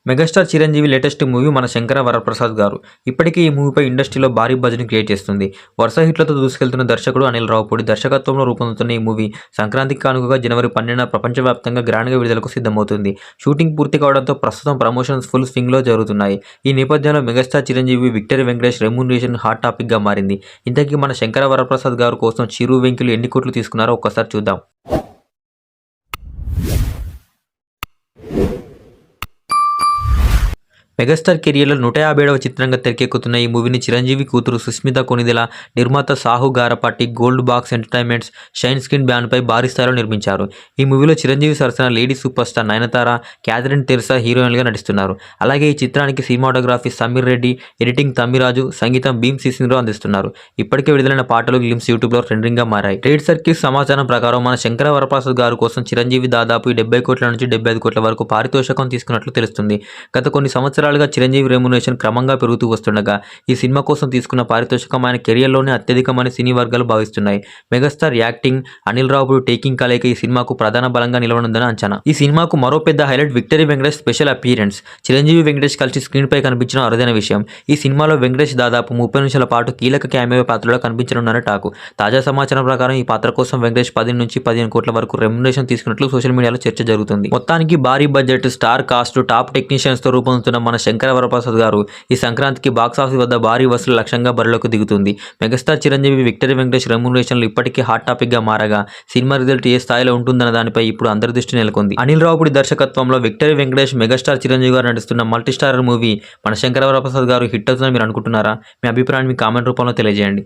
Megastar Chiranjeevi latest movie మన శంకర వరప్రసాద్ గారు. ఇప్పటికే ఈ మూవీపై ఇండస్ట్రీలో భారీ బజ్‌ని క్రియేట్ చేస్తుంది. వరుస హిట్లతో దూసుకెళ్తున్న దర్శకుడు అనిల్ రావిపూడి దర్శకత్వంలో రూపొందుతున్న ఈ మూవీ సంక్రాంతికి కానుకగా జనవరి 12న ప్రపంచవ్యాప్తంగా గ్రాండ్‌గా విడుదలకు సిద్ధమవుతుంది. షూటింగ్ పూర్తి కావడంతో ప్రస్తుతం ప్రమోషన్స్ ఫుల్ స్వింగ్‌లో జరుగుతున్నాయి. ఈ నేపథ్యంలో megastar Chiranjeevi, victory Venkatesh remuneration hot టాపిక్‌గా మారింది. ఇంతకీ మన శంకర వరప్రసాద్ గారు కోసం చిరు వెంకీలు ఎన్ని కోట్లు తీసుకున్నారో ఒక్కసారి చూద్దాం. మెగాస్టార్ కెరియర్లో 150వ చిత్రంగా తెరకెక్కుతున్న ఈ మూవీని చిరంజీవి కూతురు సుస్మిత కొణిదెల, నిర్మాత Sahu Garapati, gold box entertainments, shine screen బ్యానర్పై భారీ స్థాయిలో నిర్మించారు. ఈ మూవీలో చిరంజీవి సరసన lady super star Nayanthara, Catherine Tresa హీరోయిన్లుగా నటిస్తున్నారు. అలాగే ఈ చిత్రానికి సినిమాటోగ్రఫీ సమీర్ రెడ్డి, ఎడిటింగ్ తమ్మిరాజు, సంగీతం భీమ్ సిసింగ్రావు అందిస్తున్నారు. ఇప్పటికే విడుదలైన పాటలు గ్లిమ్స్ యూట్యూబ్లో ట్రెండింగ్గా మారాయి. ట్రేడ్ సర్కిల్స్ సమాచారం ప్రకారం మన శంకర వరప్రసాద్ గారు కోసం చిరంజీవి దాదాపు 70 కోట్ల నుంచి 75 కోట్ల వరకు పారితోషికం తీసుకున్నట్లు తెలుస్తుంది. గత కొన్ని సంవత్సరాలుగా చిరంజీవి రెమ్యునరేషన్ క్రమంగా పెరుగుతూ వస్తుండగా ఈ సినిమా కోసం తీసుకున్న పారితోషికం ఆయన కెరియర్లోనే అత్యధికమని సినీ వర్గాలు భావిస్తున్నాయి. Megastar acting, Anil Ravipudi taking కలయిక ఈ సినిమాకు ప్రధాన బలంగా నిలవనుందని అంచనా. ఈ సినిమాకు మరో పెద్ద highlight victory Venkatesh special appearance. Chiranjeevi, Venkatesh కలిసి స్క్రీన్ పై కనిపించడం అరుదైన విషయం. ఈ సినిమాలో వెంకటేష్ దాదాపు 30 నిమిషాల పాటు కీలక క్యామియో పాత్రలో కనిపించనున్నారని టాకు. తాజా సమాచారం ప్రకారం ఈ పాత్ర కోసం వెంకటేష్ 10 నుంచి 15 కోట్ల వరకు రెమ్యునరేషన్ తీసుకున్నట్లు సోషల్ మీడియాలో చర్చ జరుగుతుంది. మొత్తానికి భారీ budget, star cast, top technicians తో రూపొందుతున్న మన శంకర వరప్రసాద్ గారు ఈ సంక్రాంతికి బాక్సాఫీస్ వద్ద భారీ వసూలు లక్ష్యంగా బరిలోకి దిగుతుంది. మెగాస్టార్ చిరంజీవి, విక్టరీ వెంకటేష్ రెమ్యునరేషన్లు ఇప్పటికీ హాట్ టాపిక్ గా మారగా సినిమా రిజల్ట్ ఏ స్థాయిలో ఉంటుందన్న దానిపై ఇప్పుడు అందరి దృష్టి నెలకొంది. అనిల్ రావిపూడి దర్శకత్వంలో విక్టరీ వెంకటేష్, మెగాస్టార్ చిరంజీవి గారు నటిస్తున్న మల్టీ స్టారర్ మూవీ మన శంకర వరప్రసాద్ గారు హిట్ అవుతుందని మీరు అనుకుంటున్నారా? మీ అభిప్రాయాన్ని మీ కామెంట్ రూపంలో తెలియజేయండి.